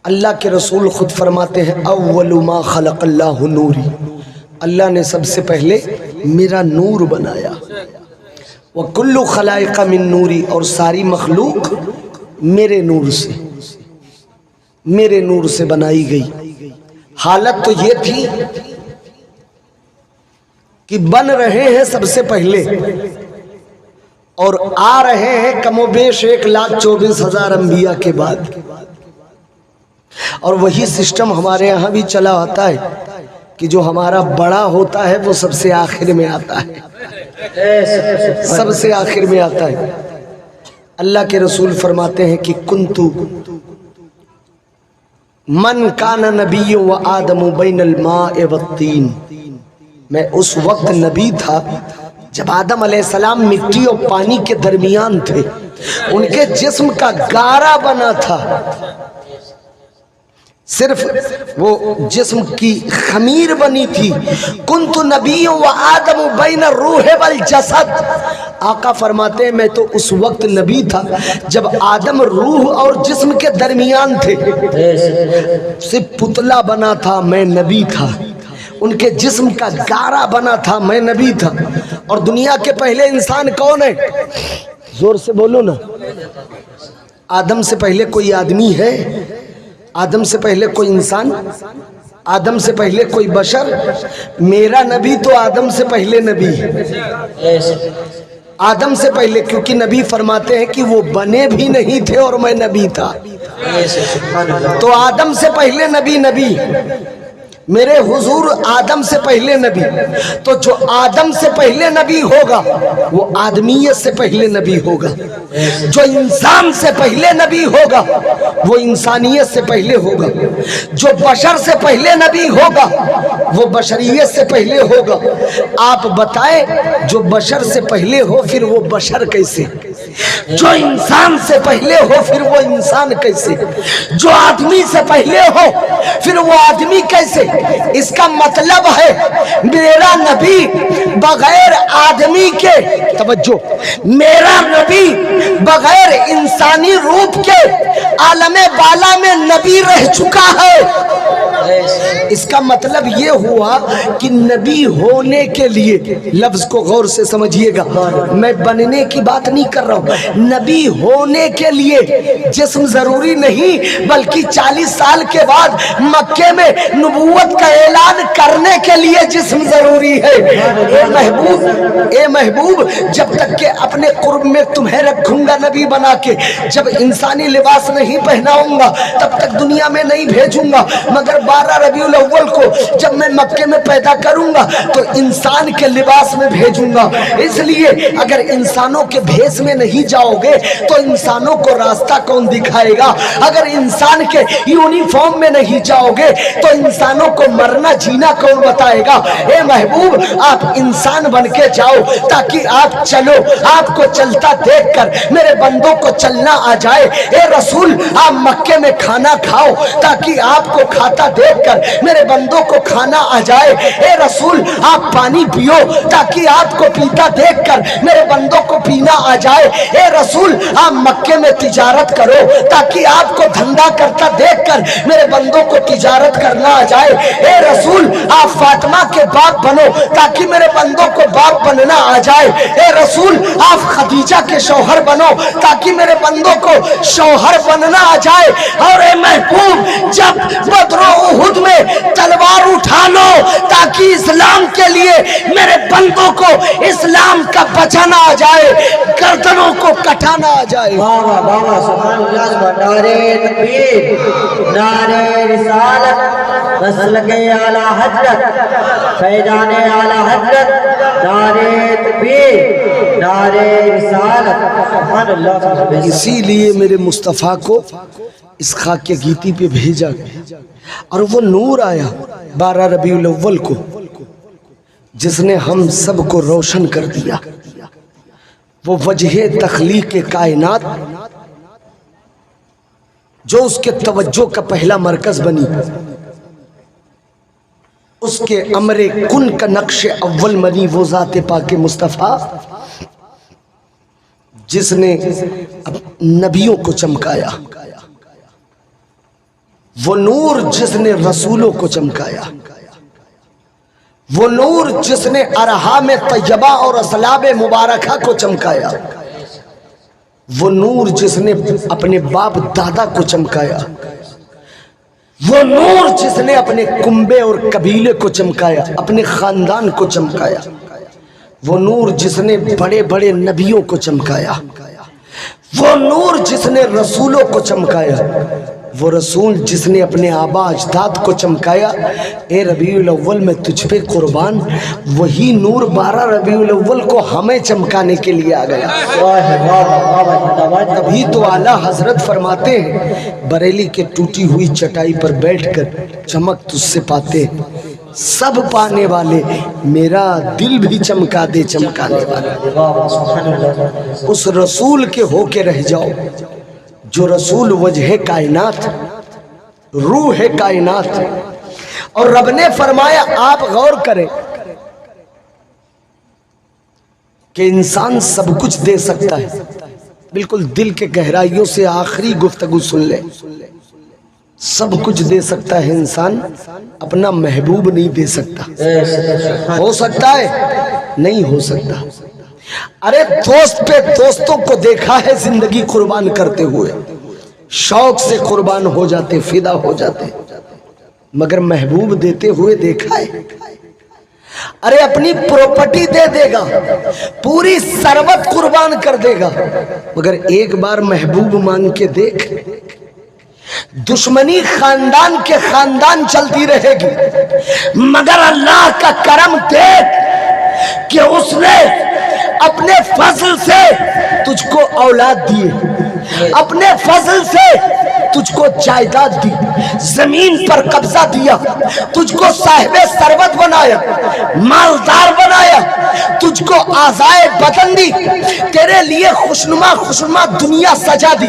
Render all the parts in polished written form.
اللہ کے رسول خود فرماتے ہیں اول ما خلق اللہ نوری، اللہ نے سب سے پہلے میرا نور بنایا، وکل خلائق من نوری، اور ساری مخلوق میرے نور سے بنائی گئی۔ حالت تو یہ تھی کہ بن رہے ہیں سب سے پہلے اور آ رہے ہیں کم و بیش 1,24,000 انبیاء کے بعد، اور وہی سسٹم ہمارے یہاں بھی چلا آتا ہے کہ جو ہمارا بڑا ہوتا ہے وہ سب سے آخر میں آتا ہے، سب سے آخر میں آتا ہے۔ اللہ کے رسول فرماتے ہیں کہ کنتو من کان نبی و آدم بین الماء والطین، میں اس وقت نبی تھا جب آدم علیہ السلام مٹی اور پانی کے درمیان تھے، ان کے جسم کا گارا بنا تھا، صرف وہ جسم کی خمیر بنی تھی۔ کنت نبی و آدم بین الروح والجسد، آقا فرماتے ہیں میں تو اس وقت نبی تھا جب آدم روح اور جسم کے درمیان تھے، صرف پتلا بنا تھا میں نبی تھا، ان کے جسم کا گارا بنا تھا میں نبی تھا۔ اور دنیا کے پہلے انسان کون ہے؟ زور سے بولو نا، آدم سے پہلے کوئی آدمی ہے؟ آدم سے پہلے کوئی انسان؟ آدم سے پہلے کوئی بشر؟ میرا نبی تو آدم سے پہلے نبی ہے، آدم سے پہلے، کیونکہ نبی فرماتے ہیں کہ وہ بنے بھی نہیں تھے اور میں نبی تھا، تو آدم سے پہلے نبی میرے حضور آدم سے پہلے نبی، تو جو آدم سے پہلے نبی ہوگا وہ آدمیت سے پہلے نبی ہوگا، جو انسان سے پہلے نبی ہوگا وہ انسانیت سے پہلے ہوگا، جو بشر سے پہلے نبی ہوگا وہ بشریت سے پہلے ہوگا۔ آپ بتائیں جو بشر سے پہلے ہو پھر وہ بشر کیسے؟ جو انسان سے پہلے ہو پھر وہ انسان کیسے؟ جو آدمی سے پہلے ہو پھر وہ آدمی کیسے؟ اس کا مطلب ہے میرا نبی بغیر آدمی کے، توجہ، میرا نبی بغیر انسانی روپ کے عالم بالا میں نبی رہ چکا ہے۔ اس کا مطلب یہ ہوا کہ نبی ہونے کے لیے، لفظ کو غور سے سمجھیے گا، میں بننے کی بات نہیں کر رہا ہوں، نبی ہونے کے لیے جسم ضروری نہیں، بلکہ 40 سال کے بعد مکے میں نبوت کا اعلان کرنے کے لیے جسم ضروری ہے۔ اے محبوب جب تک کہ اپنے قرب میں تمہیں رکھوں گا نبی بنا کے، جب انسانی لباس نہیں پہناؤں گا تب تک دنیا میں نہیں بھیجوں گا، مگر 12 ربیع الاول کو جب میں مکے میں پیدا کروں گا تو انسان کے لباس میں بھیجوں گا۔ اس لیے اگر انسانوں کے بھیس میں نہیں جاؤ گے تو انسانوں کو راستہ کون دکھائے گا؟ اگر انسان کے یونیفارم میں نہیں جاؤ گے تو انسانوں کو مرنا جینا کون بتائے گا؟ اے محبوب آپ انسان بن کے جاؤ تاکہ آپ چلو، آپ کو چلتا دیکھ کر میرے بندوں کو چلنا آ جائے۔ اے رسول آپ مکے میں کھانا کھاؤ تاکہ آپ کو کھاتا دیکھ کر میرے بندوں کو کھانا آ جائے۔ اے رسول آپ پانی پیو تاکہ آپ کو پیتا دیکھ کر میرے بندوں کو پینا آ جائے۔ اے رسول آپ مکے میں تجارت کرو تاکہ آپ کو دھندا کرتا دیکھ کر میرے بندوں کو تجارت کرنا آ جائے۔ اے رسول آپ فاطمہ کے باپ بنو تاکہ میرے بندوں کو باپ بننا آ جائے۔ اے رسول آپ خدیجہ کے شوہر بنو تاکہ میرے بندوں کو شوہر بننا آ جائے۔ اور اے محبوب جب بدر و احد میں تلوار اٹھا لو تاکہ اسلام کے لیے میرے بندوں کو اسلام کا بچانا آ جائے، گردنوں کو کٹانا آ جائے۔ سبحان اللہ، نعرہ تکبیر، نعرہ رسالت، مسلک اعلی حضرت، فیضان اعلی حضرت، نعرہ تکبیر، نعرہ رسالت، سبحان اللہ۔ اسی لیے میرے مصطفیٰ کو اس خاک گیتی پہ بھیجا گیا اور وہ نور آیا 12 ربیع الاول کو، جس نے ہم سب کو روشن کر دیا۔ وہ وجہ تخلیق کائنات جو اس کے توجہ کا پہلا مرکز بنی، اس کے امر کن کا نقش اول بنی، وہ ذات پاک مصطفیٰ جس نے نبیوں کو چمکایا۔ وہ نور جس نے رسولوں کو چمکایا، وہ نور جس نے ارحام طیبہ اور اسلاب مبارکہ کو چمکایا، وہ نور جس نے اپنے باپ دادا کو چمکایا، وہ نور جس نے اپنے کنبے اور قبیلے کو چمکایا، اپنے خاندان کو چمکایا، وہ نور جس نے بڑے بڑے نبیوں کو چمکایا، وہ نور جس نے رسولوں کو چمکایا، وہ رسول جس نے اپنے آبا اجداد کو چمکایا۔ اے ربیع الاول میں تجھ پہ قربان، وہی نور 12 ربیع الاول کو ہمیں چمکانے کے لیے آ گیا۔ تبھی تو اعلیٰ حضرت فرماتے ہیں بریلی کے ٹوٹی ہوئی چٹائی پر بیٹھ کر چمک تجھ سے پاتے ہیں سب پانے والے، میرا دل بھی چمکا دے چمکانے والے۔ اس رسول کے ہو کے رہ جاؤ جو رسول وجہ کائنات، روح کائنات۔ اور رب نے فرمایا آپ غور کریں کہ انسان سب کچھ دے سکتا ہے، بالکل دل کے گہرائیوں سے آخری گفتگو سن لے، سب کچھ دے سکتا ہے انسان، اپنا محبوب نہیں دے سکتا۔ ہو سکتا ہے؟ نہیں ہو سکتا۔ ارے دوست پہ دوستوں کو دیکھا ہے زندگی قربان کرتے ہوئے، شوق سے قربان ہو جاتے، فدا ہو جاتے، مگر محبوب دیتے ہوئے دیکھا ہے؟ ارے اپنی پراپرٹی دے دے گا، پوری ثروت قربان کر دے گا، مگر ایک بار محبوب مانگ کے دیکھ، دشمنی خاندان کے خاندان چلتی رہے گی، مگر اللہ کا کرم دیکھ کہ اس نے اپنے فضل سے تجھ کو اولاد دیے، اپنے فضل سے تجھ کو جائیداد دی، زمین پر قبضہ دیا، تجھ کو صاحب ثروت بنایا، مالدار بنایا، تجھ کو آزائے بدن دی، تیرے لیے خوشنما دنیا سجا دی،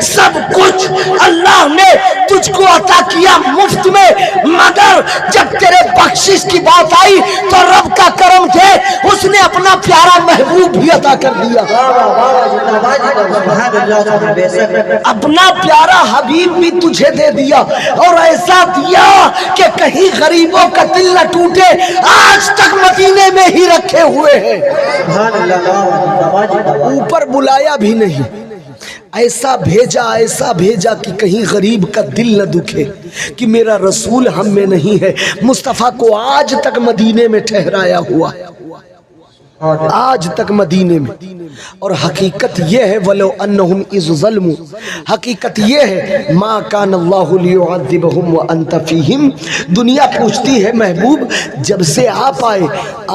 سب کچھ اللہ نے تجھ کو عطا کیا مفت میں، مگر جب تیرے بخشش کی بات آئی تو رب کا کرم تھے، اس نے اپنا پیارا محبوب بھی عطا کر دیا، اپنا پیارا حبیب بھی تجھے دے دیا، اور ایسا دیا کہ کہیں غریبوں کا دل نہ ٹوٹے، آج تک مدینے میں ہی رکھے ہوئے ہیں، اوپر بلایا بھی نہیں، ایسا بھیجا کہ کہیں غریب کا دل نہ دکھے کہ میرا رسول ہم میں نہیں ہے، مصطفیٰ کو آج تک مدینے میں ٹھہرایا ہوا ہے، آج تک مدینے میں۔ اور حقیقت یہ ہے وَلَوْ أَنَّهُمْ إِذْ ظَلْمُوا، حقیقت یہ ہے مَا كَانَ اللَّهُ لِيُعَذِّبَهُمْ وَأَنْتَ فِيهِمْ، دنیا پوچھتی ہے محبوب جب سے آپ آئے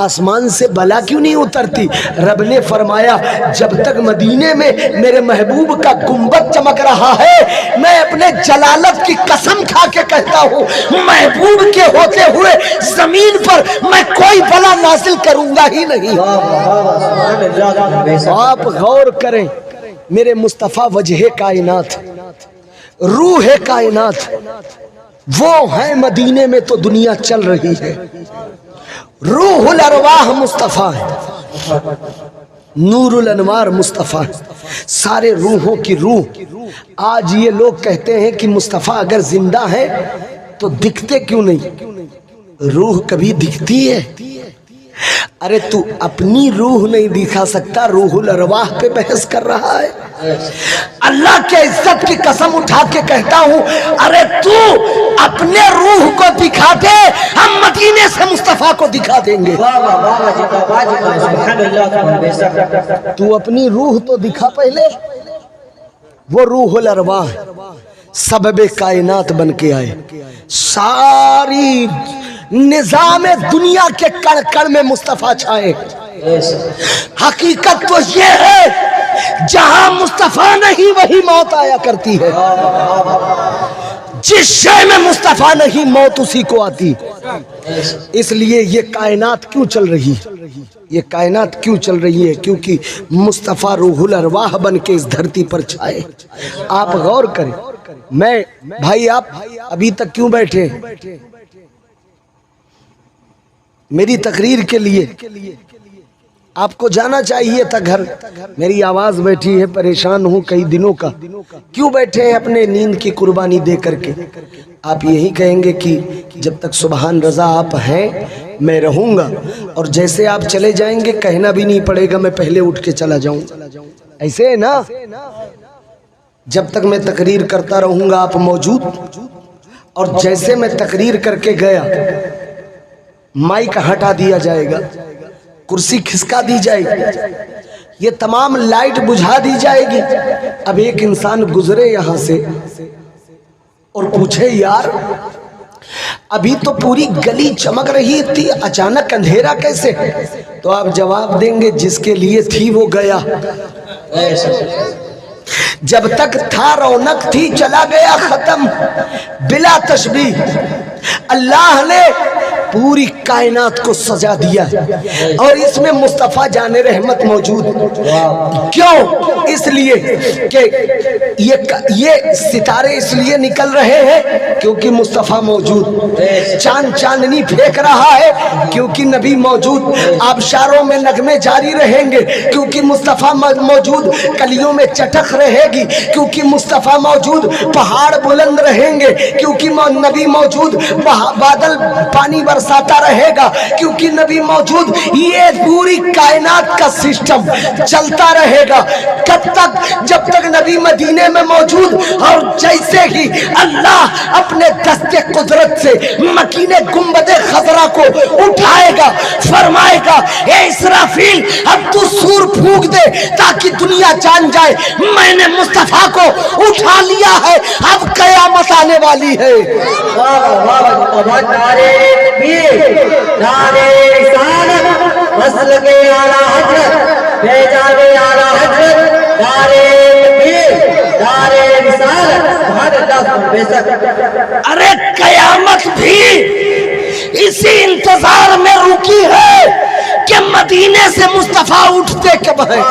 آسمان سے بلا کیوں نہیں اترتی؟ رب نے فرمایا جب تک مدینے میں میرے محبوب کا گنبد چمک رہا ہے، میں اپنے جلالت کی قسم کھا کے کہتا ہوں محبوب کے ہوتے ہوئے زمین پر میں کوئی بلا نازل کروں گا ہی نہیں۔ آپ غور کریں میرے مصطفیٰ وجہ کائنات، روح کائنات، وہ ہیں مدینے میں تو دنیا چل رہی ہے، روح الارواح مصطفیٰ ہے، نور الانوار مصطفیٰ، سارے روحوں کی روح۔ آج یہ لوگ کہتے ہیں کہ مصطفیٰ اگر زندہ ہے تو دکھتے کیوں نہیں؟ روح کبھی دکھتی ہے؟ ارے تو اپنی روح نہیں دکھا سکتا، روح الارواح پہ بحث کر رہا ہے۔ اللہ کے عزت کی قسم اٹھا کے کہتا ہوں ارے تو اپنے روح کو دکھا دے، ہم مدینے سے مصطفیٰ کو دکھا دیں گے۔ تو اپنی روح تو دکھا پہلے، وہ روح الارواح سبب کائنات بن کے آئے، ساری نظام دنیا کے کڑ کڑ میں مصطفیٰ چھائے۔ حقیقت تو یہ ہے جہاں مصطفیٰ نہیں وہی موت آیا کرتی ہے، جس شے میں مصطفیٰ نہیں موت اسی کو آتی۔ اس لیے یہ کائنات کیوں چل رہی ہے؟ یہ کائنات کیوں چل رہی ہے؟ کیونکہ مصطفیٰ روح الارواح بن کے اس دھرتی پر چھائے۔ آپ غور کریں، میں بھائی آپ ابھی تک کیوں بیٹھے ہیں؟ میری تقریر کے لیے آپ کو جانا چاہیے تھا گھر، میری آواز بیٹھی ہے، پریشان ہوں کئی دنوں کا، کیوں بیٹھے ہیں اپنے نیند کی قربانی دے کر کے؟ آپ یہی کہیں گے کہ جب تک سبحان رضا آپ ہیں میں رہوں گا، اور جیسے آپ چلے جائیں گے کہنا بھی نہیں پڑے گا میں پہلے اٹھ کے چلا جاؤں، ایسے ہے نا؟ جب تک میں تقریر کرتا رہوں گا آپ موجود، اور جیسے میں تقریر کر کے گیا مائک ہٹا دیا جائے گا، کرسی کھسکا دی جائے گی، یہ تمام لائٹ بجھا دی جائے گی۔ اب ایک انسان گزرے یہاں سے اور پوچھے یار ابھی تو پوری گلی چمک رہی تھی اچانک اندھیرا کیسے؟ تو آپ جواب دیں گے جس کے لیے تھی وہ گیا، جب تک تھا رونق تھی چلا گیا ختم، بلا تشبیہ۔ اللہ نے پوری کائنات کو سجا دیا اور اس میں مصطفیٰ جان رحمت موجود، کیوں؟ اس لیے کہ یہ ستارے اس لیے نکل رہے ہیں کیونکہ مصطفیٰ موجود، چاند چاندنی پھینک رہا ہے کیونکہ نبی موجود، آبشاروں میں نغمے جاری رہیں گے کیونکہ مصطفیٰ موجود، کلیوں میں چٹخ رہے گی کیونکہ مصطفیٰ موجود، پہاڑ بلند رہیں گے کیونکہ نبی موجود، بادل پانی برساتا رہے گا کیونکہ نبی موجود۔ یہ پوری کائنات کا سسٹم چلتا رہے گا کب تک؟ جب تک نبی مدینے میں موجود۔ اور جیسے ہی اللہ اپنے دست قدرت سے مکین گنبد خضرا کو اٹھائے گا، فرمائے گا اے اسرافیل اب تو سور پھونک دے تاکہ دنیا جان جائے میں نے مصطفیٰ کو اٹھا لیا ہے، اب قیامت آنے والی ہے۔ نعرے تکبیر، نعرے رسالت، مسلک اعلیٰ حضرت، فیضان اعلیٰ حضرت، نعرے تکبیر، نعرے رسالت، سبحان اللہ بے شک۔ ارے قیامت بھی اسی انتظار میں رکی ہے کہ مدینے سے مصطفیٰ اٹھتے کب ہیں؟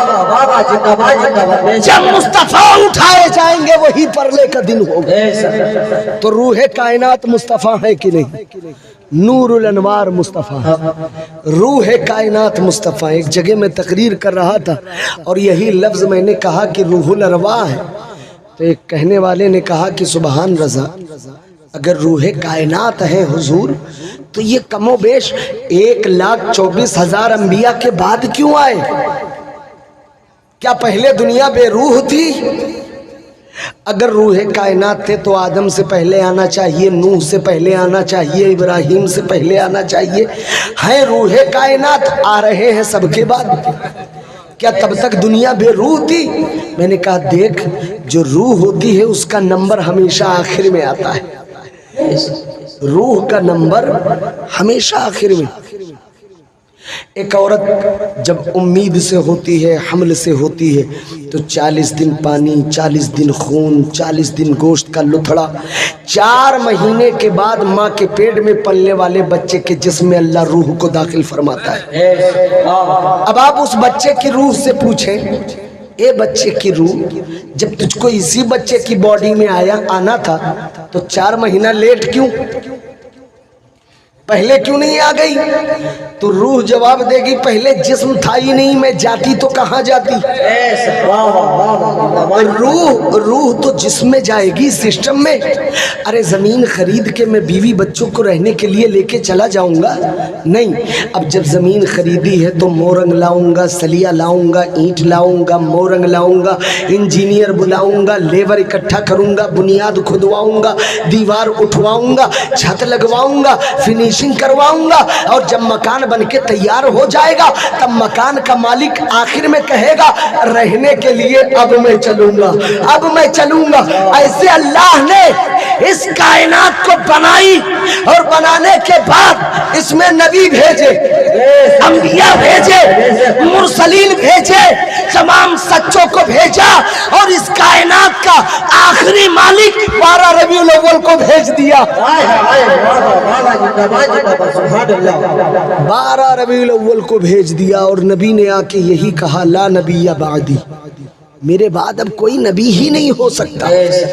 جب مصطفیٰ اٹھائے جائیں گے وہی پرلے کا دن ہوگا۔ تو روح کائنات مصطفیٰ ہے کہ نہیں؟ نور الانوار مصطفیٰ، روح کائنات مصطفیٰ۔ ایک جگہ میں تقریر کر رہا تھا اور یہی لفظ میں نے کہا کہ روح الارواح ہے، تو ایک کہنے والے نے کہا کہ سبحان رضا اگر روح کائنات ہے حضور تو یہ کم و بیش 1,24,000 انبیاء کے بعد کیوں آئے؟ کیا پہلے دنیا بے روح تھی؟ اگر روح کائنات تھے تو آدم سے پہلے آنا چاہیے، نوح سے پہلے آنا چاہیے، ابراہیم سے پہلے آنا چاہیے، ہیں روح کائنات آ رہے ہیں سب کے بعد، کیا تب تک دنیا بے روح تھی؟ میں نے کہا دیکھ جو روح ہوتی ہے اس کا نمبر ہمیشہ آخر میں آتا ہے، روح کا نمبر ہمیشہ آخر میں۔ ایک عورت جب امید سے ہوتی ہے، حمل سے ہوتی ہے، تو 40 دن پانی، 40 دن خون، 40 دن گوشت کا لتھڑا، 4 مہینے کے بعد ماں کے پیٹ میں پلنے والے بچے کے جسم میں اللہ روح کو داخل فرماتا ہے۔ اب آپ اس بچے کی روح سے پوچھیں اے بچے کی روح جب تجھ کو اسی بچے کی باڈی میں آنا تھا تو 4 مہینہ لیٹ کیوں؟ پہلے کیوں نہیں آ گئی؟ تو روح جواب دے گی پہلے جسم تھا ہی نہیں، میں جاتی تو کہاں جاتی؟ روح تو جسم میں جائے گی، سسٹم میں۔ ارے زمین خرید کے میں بیوی بچوں کو رہنے کے لیے لے کے چلا جاؤں گا؟ نہیں، اب جب زمین خریدی ہے تو مورنگ لاؤں گا، سلیا لاؤں گا، اینٹ لاؤں گا، مورنگ لاؤں گا، انجینئر بلاؤں گا، لیبر اکٹھا کروں گا، بنیاد کھدواؤں گا، دیوار اٹھواؤں گا، چھت لگواؤں گا، فنیشنگ کرواؤں گا، اور جب مکان بن کے تیار ہو جائے گا تب مکان کا مالک آخر میں کہے گا رہنے کے لیے اب میں چلوں گا، اب میں چلوں گا۔ ایسے اللہ نے اس کائنات کو بنائی اور بنانے کے بعد اس میں نبی بھیجے، انبیاء بھیجے، مرسلین بھیجے، تمام سچوں کو بھیجا، اور اس کائنات کا آخری مالک 12 ربیع الاول کو بھیج دیا۔ 12 ربیع الاول کو بھیج دیا، اور نبی نے آ کے یہی کہا لا نبی بعدی، میرے بعد اب کوئی نبی ہی نہیں ہو سکتا۔